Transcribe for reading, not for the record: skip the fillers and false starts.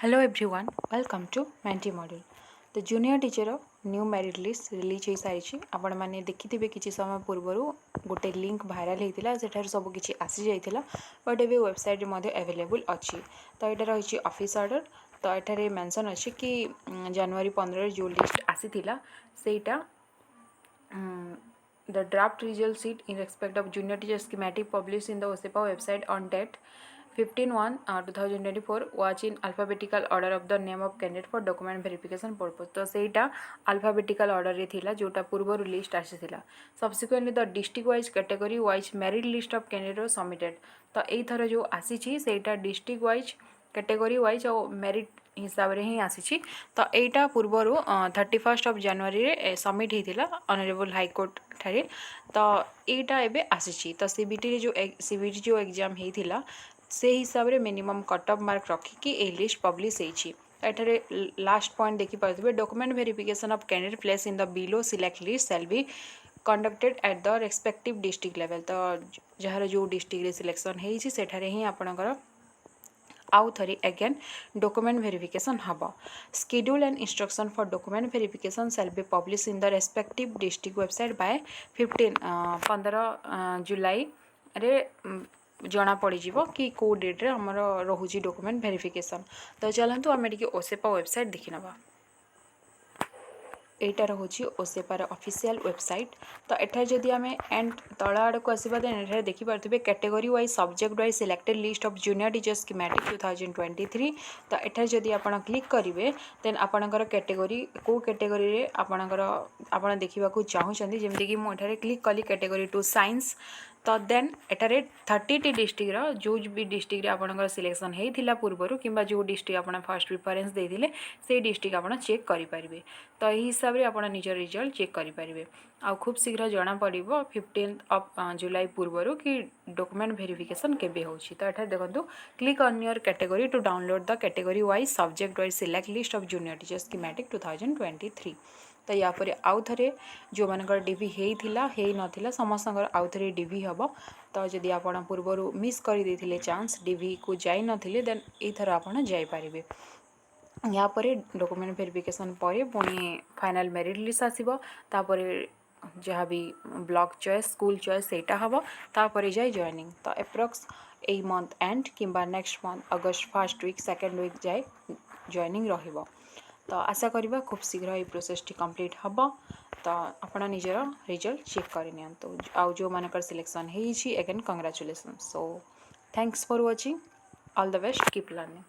Hello everyone, welcome to Menti Model. The junior teacher new merit list release हो सारी आपण मैंने देखिथे किसी समय पूर्वर गोटे लिंक भाइराल होता से सब किसी आसी जाइए बट एवं वेबसाइट अवेलेबल अच्छी तो यहाँ रही ऑफिस ऑर्डर तो ये मेंशन अच्छी कि जनवरी 15 जो लिस्ट आसीला सेटा the draft result sheet in respect of junior teacher schematic published in the OSEPA website on date 15/1/2024 was in alphabetical order of the name of candidate for document verification purpose. तो सेटा alphabetical order रे थिला जोटा पूर्व list आसीला. Subsequently the district wise category wise merit list of candidate was submitted. तो एई थर जो आसीची सेटा district wise category wise और merit हिसाब रे ही आसीची. तो एटा पूर्वरु 31 जनवरी सबमिट होता ऑनरेबल हाईकोर्ट ठारे तो एटा एबे आसीची. तो सीबीटी जो एग्जाम होता से हिसाब रे मिनिमम कट ऑफ मार्क रखिकी ए लिस्ट पब्लिश होईची. एठारे लास्ट पॉइंट देखि पारुथिबे document verification of candidate place in the below select list shall be conducted at the respective district level. तो जार जो डिस्ट्रिक्ट रे सिलेक्शन होईची सेठारे ही आपणकर आउ थरी अगेन डॉक्यूमेंट वेरिफिकेशन हम. Schedule and instruction for document verification shall be publish in the respective district website by 15 July रे जना पड़ीज कि कौ डेट्रे आमर रोचे डॉक्यूमेंट वेरिफिकेशन. तो चलतु आम टे ओसेपा वेबसाइट देखी नवा. एटा रोचे ओसेपार ऑफिशियल वेबसाइट. तो एठार जदि आम एंड तल आड़ को आसवा देन एठार देखि पारुथिबे category wise subject wise selected list of junior teacher schematic 2023. तो एठार जदि आपण क्लिक करेंगे देन आपणकर कैटेगरी को कैटेगरी रे आपण देखा चाहूँगी जमीक कि मुझे क्लिक कली कैटेगरी टू साइंस. तो देन एठार 30 डिस्ट्रिक्ट जो भी डिस्ट्रिक्ट आपंकर सिलेक्शन होता पूर्वर कि जो डिस्ट्रिक्ट आप फर्स्ट प्रिफरेन्स देते से डिस्ट्रिक्ट आप चेक करेंगे. तो यही हिसाब से आप निज रिजल्ट चेक करेंगे. आ खूब शीघ्र जना पड़े 15 जुलाई पूर्वर कि डॉक्यूमेंट वेरिफिकेशन केबे होची. तो एठार देखो click on your category to download the category wise subject wise select list of junior teacher schematic 2023. तो या पर आउ थे जो मानकर डीवी होता है नाला समस्त आउ थे डीवी हम. तो जदि आप पूर्वर मिस कर चांस डीवी को जाई नथिले देन एथर आप जापारे. या पर डॉक्यूमेंट वेरिफिकेशन पर पुणी फाइनल मेरिट लिस्ट आसो. तापर जहाँ भी ब्लॉक चॉइस स्कूल चॉइस सेटा हम तापर जाए जॉइनिंग. तो एप्रोक्स ए मंथ एंड किंबा नेक्स्ट मंथ अगस्त फर्स्ट वीक सेकेंड वीक जाए जॉइनिंग रहिबो. तो आशा करवा खूब शीघ्र ये प्रोसेस टी कंप्लीट हम. तो आपड़ निजर रिजल्ट चेक कर आउ जो मानकर सिलेक्शन होगी again congratulation. So thanks for watching. All the best. Keep learning.